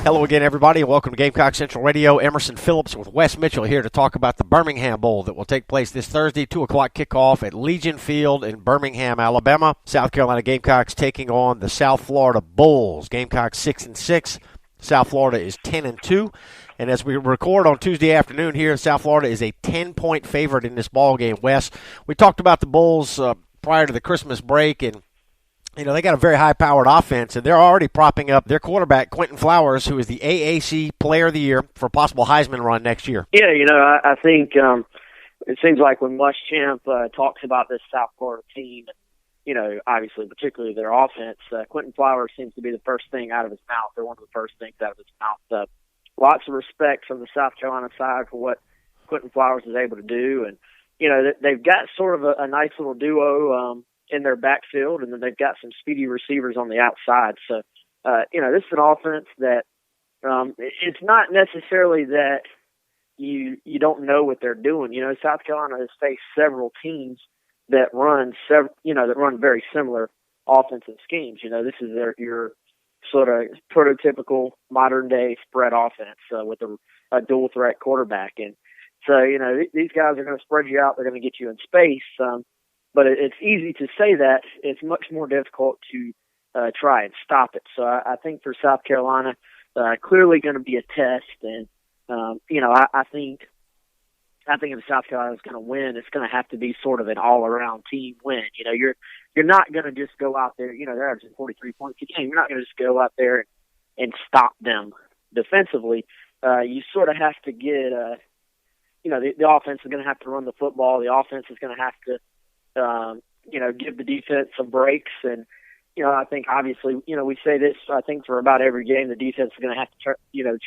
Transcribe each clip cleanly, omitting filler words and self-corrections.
Hello again, everybody, and welcome to Gamecock Central Radio. Emerson Phillips with Wes Mitchell here to talk about the Birmingham Bowl that will take place this Thursday, 2 o'clock kickoff at Legion Field in Birmingham, Alabama. South Carolina Gamecocks taking on the South Florida Bulls. Gamecocks 6-6. South Florida is 10-2. And as we record on Tuesday afternoon here, South Florida is a 10-point favorite in this ball game. Wes, we talked about the Bulls prior to the Christmas break, and they got a very high-powered offense, and they're already propping up their quarterback, Quentin Flowers, who is the AAC Player of the Year for a possible Heisman run next year. Yeah, I think it seems like when Muschamp talks about this South Florida team, obviously, particularly their offense, Quentin Flowers seems to be the first thing out of his mouth, or one of the first things out of his mouth. Lots of respect from the South Carolina side for what Quentin Flowers is able to do, and, they've got sort of a nice little duo in their backfield, and then they've got some speedy receivers on the outside. So, this is an offense that it's not necessarily that you don't know what they're doing. South Carolina has faced several teams that run very similar offensive schemes. This is your sort of prototypical modern day spread offense with a dual threat quarterback. And so, these guys are going to spread you out. They're going to get you in space. But it's easy to say that. It's much more difficult to try and stop it. So I think for South Carolina, clearly going to be a test. And, I think if South Carolina is going to win, it's going to have to be sort of an all-around team win. You're not going to just go out there. They're averaging 43 points a game. You're not going to just go out there and stop them defensively. You sort of have to get, the offense is going to have to run the football. The offense is going to have to, give the defense some breaks. And, I think obviously, we say this, I think for about every game, the defense is going to have to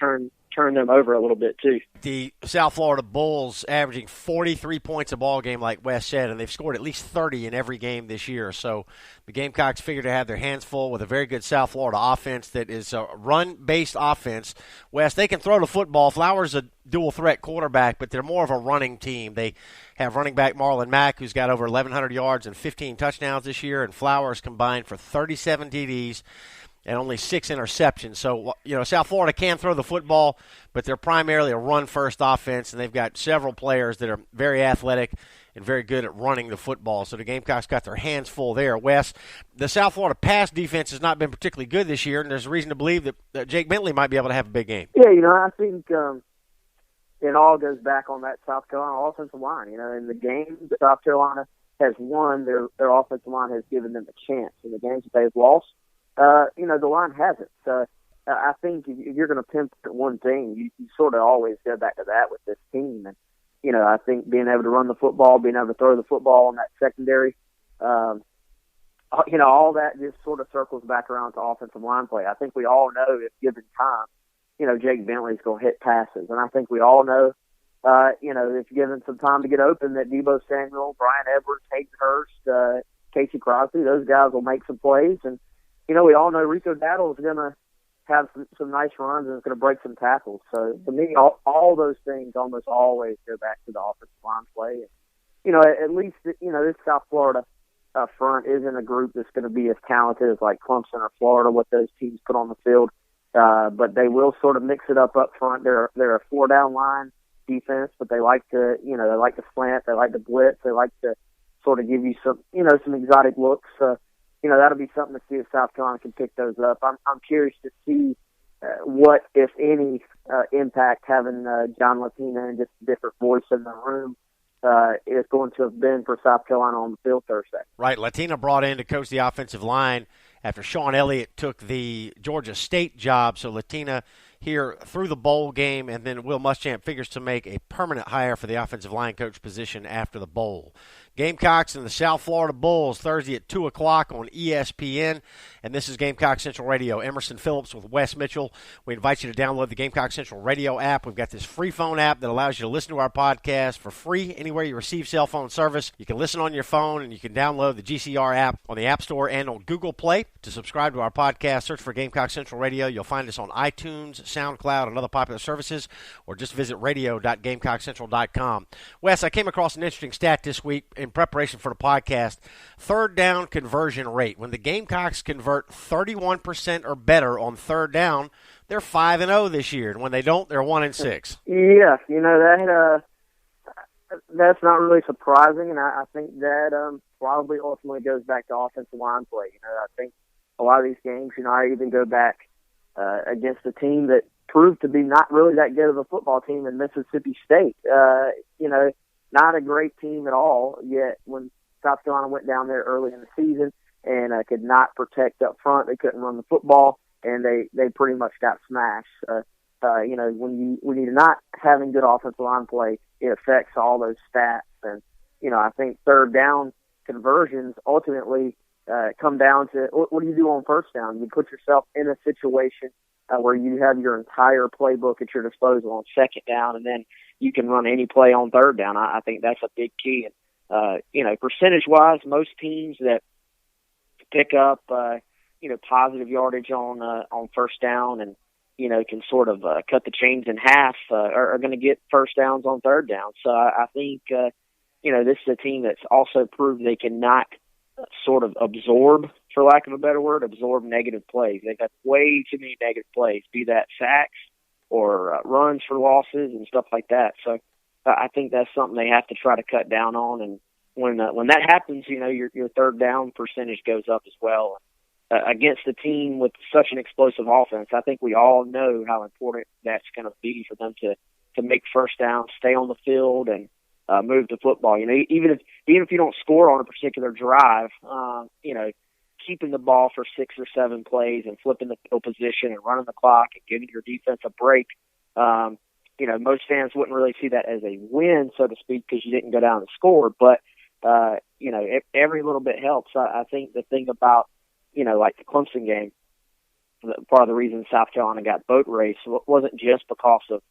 turn them over a little bit too. The South Florida Bulls averaging 43 points a ball game, like Wes said, and they've scored at least 30 in every game this year. So the Gamecocks figure to have their hands full with a very good South Florida offense that is a run-based offense. Wes, they can throw the football. Flowers a dual-threat quarterback, but they're more of a running team. They have running back Marlon Mack, who's got over 1,100 yards and 15 touchdowns this year, and Flowers combined for 37 TDs and only 6 interceptions. So, South Florida can throw the football, but they're primarily a run-first offense, and they've got several players that are very athletic and very good at running the football. So the Gamecocks got their hands full there. Wes, the South Florida pass defense has not been particularly good this year, and there's a reason to believe that Jake Bentley might be able to have a big game. Yeah, I think it all goes back on that South Carolina offensive line. In the games that South Carolina has won, their offensive line has given them a chance. In the games that they've lost, the line hasn't. So I think if you're going to pinpoint one thing, you sort of always go back to that with this team. And, I think being able to run the football, being able to throw the football on that secondary, all that just sort of circles back around to offensive line play. I think we all know if given time, Jake Bentley's going to hit passes. And I think we all know, if given some time to get open, that Debo Samuel, Brian Edwards, Hayden Hurst, Casey Crosby, those guys will make some plays. And, we all know Rico Dattle is going to have some nice runs and is going to break some tackles. So, to me, all those things almost always go back to the offensive line play. And, at least, this South Florida front isn't a group that's going to be as talented as like Clemson or Florida, what those teams put on the field. But they will sort of mix it up front. They're a 4-down line defense, but they like to, they like to slant, they like to blitz, they like to sort of give you some, some exotic looks. That'll be something to see if South Carolina can pick those up. I'm curious to see what, if any, impact having John Latina and just a different voice in the room is going to have been for South Carolina on the field Thursday. Right. Latina brought in to coach the offensive line after Sean Elliott took the Georgia State job. So Latina here through the bowl game, and then Will Muschamp figures to make a permanent hire for the offensive line coach position after the bowl. Gamecocks and the South Florida Bulls Thursday at 2 o'clock on ESPN. And this is Gamecock Central Radio. Emerson Phillips with Wes Mitchell. We invite you to download the Gamecock Central Radio app. We've got this free phone app that allows you to listen to our podcast for free anywhere you receive cell phone service. You can listen on your phone, and you can download the GCR app on the App Store and on Google Play. To subscribe to our podcast, search for Gamecock Central Radio. You'll find us on iTunes, SoundCloud, and other popular services, or just visit radio.GamecockCentral.com. Wes, I came across an interesting stat this week in preparation for the podcast. Third down conversion rate. When the Gamecocks convert 31% or better on third down, they're 5-0 this year, and when they don't, they're 1-6. Yeah, that's not really surprising, and I think that probably ultimately goes back to offensive line play. I think a lot of these games, I even go back against a team that proved to be not really that good of a football team in Mississippi State. Not a great team at all, yet when South Carolina went down there early in the season and could not protect up front, they couldn't run the football, and they pretty much got smashed. When you're not having good offensive line play, it affects all those stats. And, I think third down conversions ultimately come down to what do you do on first down? You put yourself in a situation where you have your entire playbook at your disposal on second down, and then you can run any play on third down. I think that's a big key. And, percentage-wise, most teams that pick up, positive yardage on first down and, can sort of cut the chains in half are going to get first downs on third down. So I think, this is a team that's also proved they cannot sort of absorb, for lack of a better word, absorb negative plays. They've got way too many negative plays, be that sacks or runs for losses and stuff like that. So I think that's something they have to try to cut down on. And when that happens, your third down percentage goes up as well. Against a team with such an explosive offense, I think we all know how important that's going to be for them to make first down, stay on the field, and move the football. Even if you don't score on a particular drive, keeping the ball for 6 or 7 plays and flipping the field position and running the clock and giving your defense a break. Most fans wouldn't really see that as a win, so to speak, because you didn't go down and score. But every little bit helps. I think the thing about like the Clemson game, part of the reason South Carolina got boat raced wasn't just because of,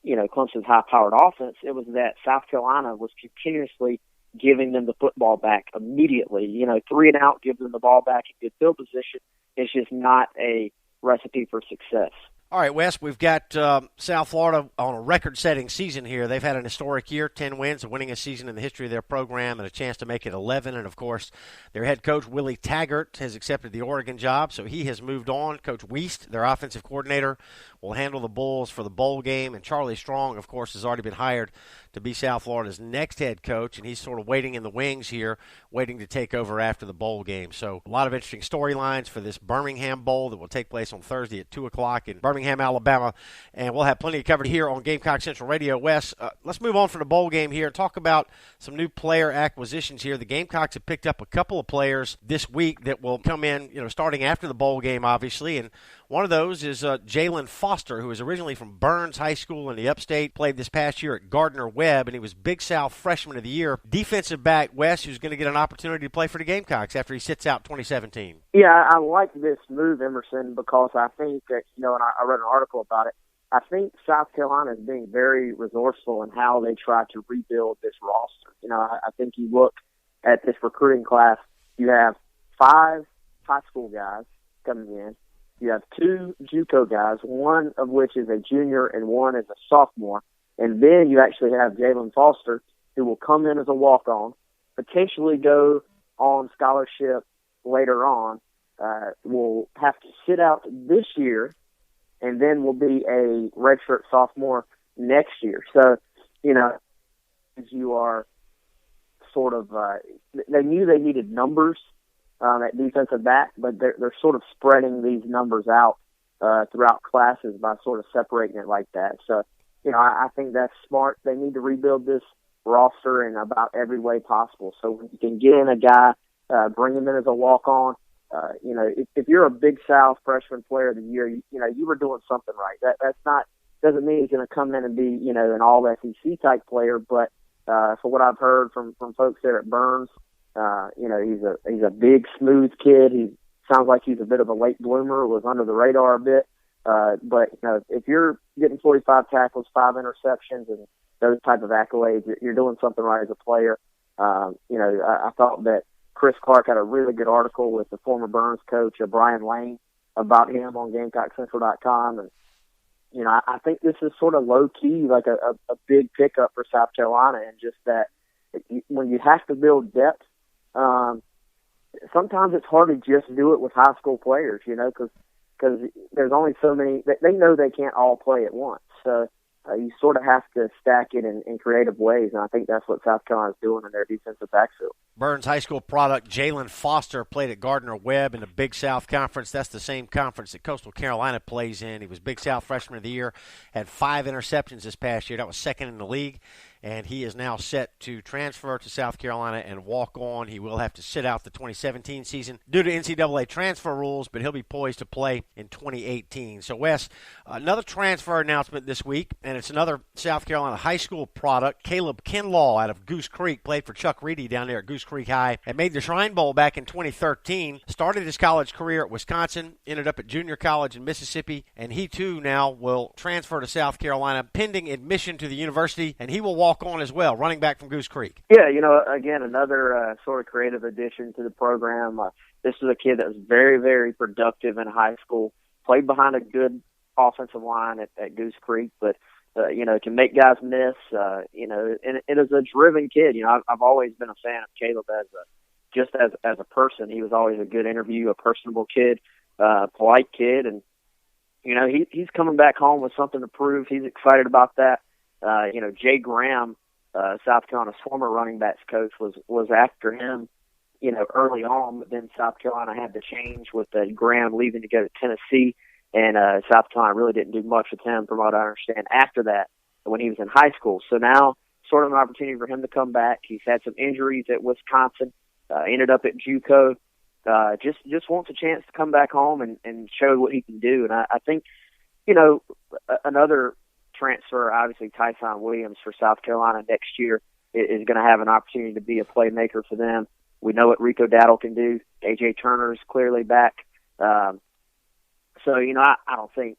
Clemson's high-powered offense. It was that South Carolina was continuously giving them the football back immediately. 3 and out, give them the ball back in good field position. It's just not a recipe for success. All right, Wes, we've got South Florida on a record-setting season here. They've had an historic year, 10 wins, the winningest season in the history of their program, and a chance to make it 11. And, of course, their head coach, Willie Taggart, has accepted the Oregon job, so he has moved on. Coach Wiest, their offensive coordinator, will handle the Bulls for the bowl game. And Charlie Strong, of course, has already been hired to be South Florida's next head coach, and he's sort of waiting in the wings here, waiting to take over after the bowl game. So a lot of interesting storylines for this Birmingham Bowl that will take place on Thursday at 2 o'clock in Birmingham, Alabama, and we'll have plenty of coverage here on Gamecock Central Radio. Wes, let's move on from the bowl game here and talk about some new player acquisitions here. The Gamecocks have picked up a couple of players this week that will come in, starting after the bowl game, obviously, and one of those is Jalen Foster, who is originally from Burns High School in the upstate, played this past year at Gardner-Webb, and he was Big South Freshman of the Year. Defensive back, Wes, who's going to get an opportunity to play for the Gamecocks after he sits out 2017. Yeah, I like this move, Emerson, because I think that, and I read an article about it, I think South Carolina is being very resourceful in how they try to rebuild this roster. I think you look at this recruiting class, you have 5 high school guys coming in. You have 2 JUCO guys, one of which is a junior and one is a sophomore. And then you actually have Jalen Foster, who will come in as a walk-on, potentially go on scholarship later on, will have to sit out this year, and then will be a redshirt sophomore next year. So, as you are sort of, they knew they needed numbers at defensive back, but they're sort of spreading these numbers out throughout classes by sort of separating it like that. So, I think that's smart. They need to rebuild this roster in about every way possible. So when you can get in a guy, bring him in as a walk-on, if you're a Big South freshman player of the year, you were doing something right. Doesn't mean he's going to come in and be, an all SEC type player, but for what I've heard from folks there at Burns, he's a big, smooth kid. He sounds like he's a bit of a late bloomer, was under the radar a bit. But if you're getting 45 tackles, 5 interceptions, and those type of accolades, you're doing something right as a player. I thought that Chris Clark had a really good article with the former Burns coach, Brian Lane, about him on GamecockCentral.com. And, I think this is sort of low-key, like a big pickup for South Carolina, and just that when you have to build depth, sometimes it's hard to just do it with high school players, because because there's only so many. They know they can't all play at once, so you sort of have to stack it in creative ways, and I think that's what South Carolina's doing in their defensive backfield. Burns High School product Jalen Foster played at Gardner-Webb in the Big South Conference. That's the same conference that Coastal Carolina plays in. He was Big South Freshman of the Year, had 5 interceptions this past year. That was second in the league, and he is now set to transfer to South Carolina and walk on. He will have to sit out the 2017 season due to NCAA transfer rules, but he'll be poised to play in 2018. So, Wes, another transfer announcement this week, and it's another South Carolina high school product. Caleb Kinlaw out of Goose Creek played for Chuck Reedy down there at Goose Creek High and made the Shrine Bowl back in 2013. Started his college career at Wisconsin, ended up at junior college in Mississippi, and he too now will transfer to South Carolina pending admission to the university, and he will walk on as well, running back from Goose Creek. Yeah, again, another sort of creative addition to the program. This is a kid that was very, very productive in high school, played behind a good offensive line at Goose Creek, but can make guys miss, and it is a driven kid. I've always been a fan of Caleb as a person. He was always a good interview, a personable kid, polite kid, and, he's coming back home with something to prove. He's excited about that. Jay Graham, South Carolina's former running backs coach, was after him, early on, but then South Carolina had to change with Graham leaving to go to Tennessee. And South Carolina really didn't do much with him, from what I understand, after that, when he was in high school. So now, sort of an opportunity for him to come back. He's had some injuries at Wisconsin, ended up at JUCO. Just wants a chance to come back home and show what he can do. And I think, another transfer, obviously Tyson Williams for South Carolina next year is going to have an opportunity to be a playmaker for them. We know what Rico Dowdle can do. A.J. Turner's clearly back. So, I don't think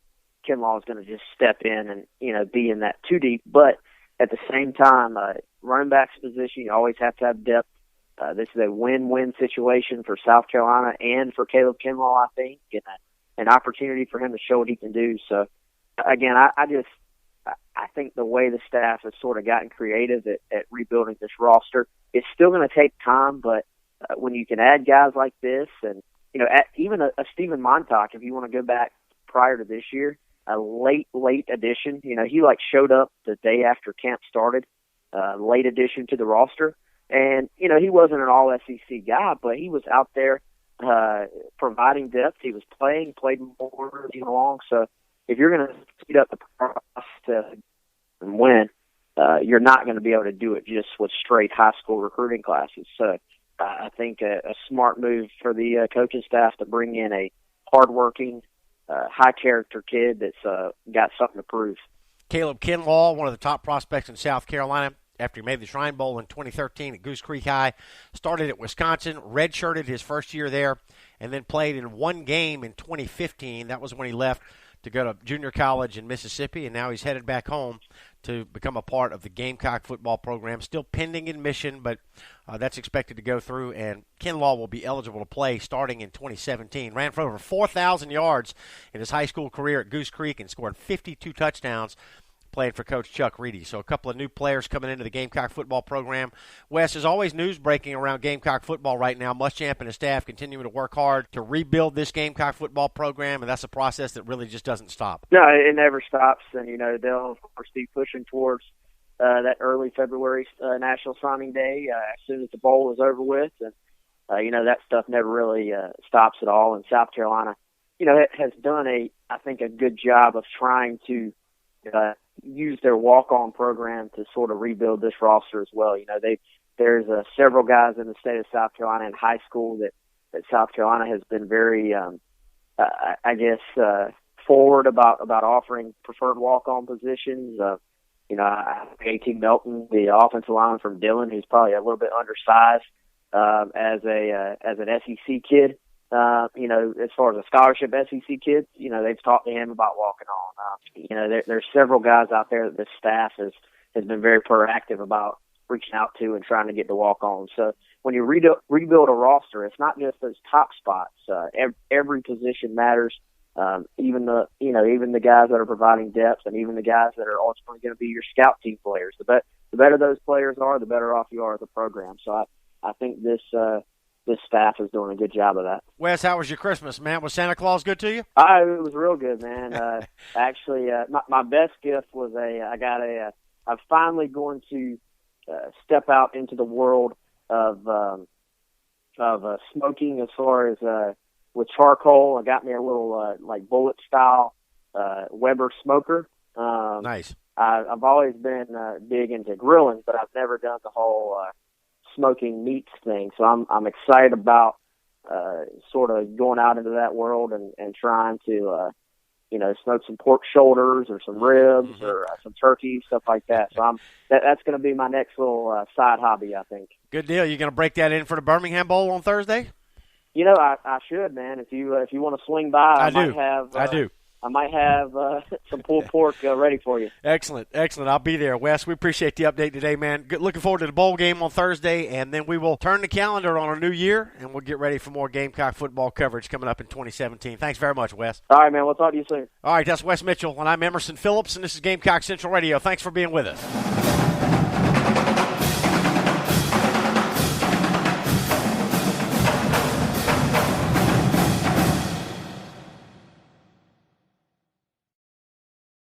Kinlaw is going to just step in and, be in that too deep. But at the same time, running back's position, you always have to have depth. This is a win-win situation for South Carolina and for Caleb Kinlaw, I think, and an opportunity for him to show what he can do. So, again, I think the way the staff has sort of gotten creative at rebuilding this roster, it's still going to take time, but when you can add guys like this and, even a Stephen Montauk, if you want to go back prior to this year, a late addition. He showed up the day after camp started, late addition to the roster. And, he wasn't an all-SEC guy, but he was out there providing depth. He was played more along. So if you're going to speed up the process and win, you're not going to be able to do it just with straight high school recruiting classes. So I think a smart move for the coaching staff to bring in a hardworking, high-character kid that's got something to prove. Caleb Kinlaw, one of the top prospects in South Carolina, after he made the Shrine Bowl in 2013 at Goose Creek High, started at Wisconsin, redshirted his first year there, and then played in one game in 2015. That was when he left to go to junior college in Mississippi, and now he's headed back home to become a part of the Gamecock football program. Still pending admission, but that's expected to go through, and Kinlaw will be eligible to play starting in 2017. Ran for over 4,000 yards in his high school career at Goose Creek and scored 52 touchdowns playing for Coach Chuck Reedy. So a couple of new players coming into the Gamecock football program. Wes, there's always news breaking around Gamecock football right now. Muschamp and his staff continuing to work hard to rebuild this Gamecock football program, and that's a process that really just doesn't stop. No, it never stops, and, they'll, of course, be pushing towards that early February National Signing Day as soon as the bowl is over with, and, that stuff never really stops at all. And South Carolina, has done I think a good job of trying to use their walk-on program to sort of rebuild this roster as well. There's several guys in the state of South Carolina in high school that South Carolina has been very, forward about offering preferred walk-on positions. A.T. Melton, the offensive lineman from Dillon, who's probably a little bit undersized as an SEC kid. As far as a scholarship SEC kids, they've talked to him about walking on. There's several guys out there that this staff has been very proactive about reaching out to and trying to get to walk on. So when you rebuild a roster, it's not just those top spots. Every position matters. Even the guys that are providing depth, and even the guys that are ultimately going to be your scout team players. The better those players are, the better off you are as a program. So I think this this staff is doing a good job of that. Wes, how was your Christmas, man? Was Santa Claus good to you? It was real good, man. Actually, my best gift was I'm finally going to step out into the world of smoking as far as with charcoal. I got me a little like bullet style Weber smoker. Nice. I've always been big into grilling, but I've never done the whole smoking meats thing. So I'm excited about sort of going out into that world and trying to smoke some pork shoulders or some ribs or some turkey, stuff like that. So that's going to be my next little side hobby, I think. Good deal. You going to break that in for the Birmingham Bowl on Thursday? I should, man. If you want to swing by, I do. I might have some pulled pork ready for you. Excellent. I'll be there, Wes. We appreciate the update today, man. Looking forward to the bowl game on Thursday, and then we will turn the calendar on a new year, and we'll get ready for more Gamecock football coverage coming up in 2017. Thanks very much, Wes. All right, man. We'll talk to you soon. All right, that's Wes Mitchell, and I'm Emerson Phillips, and this is Gamecock Central Radio. Thanks for being with us.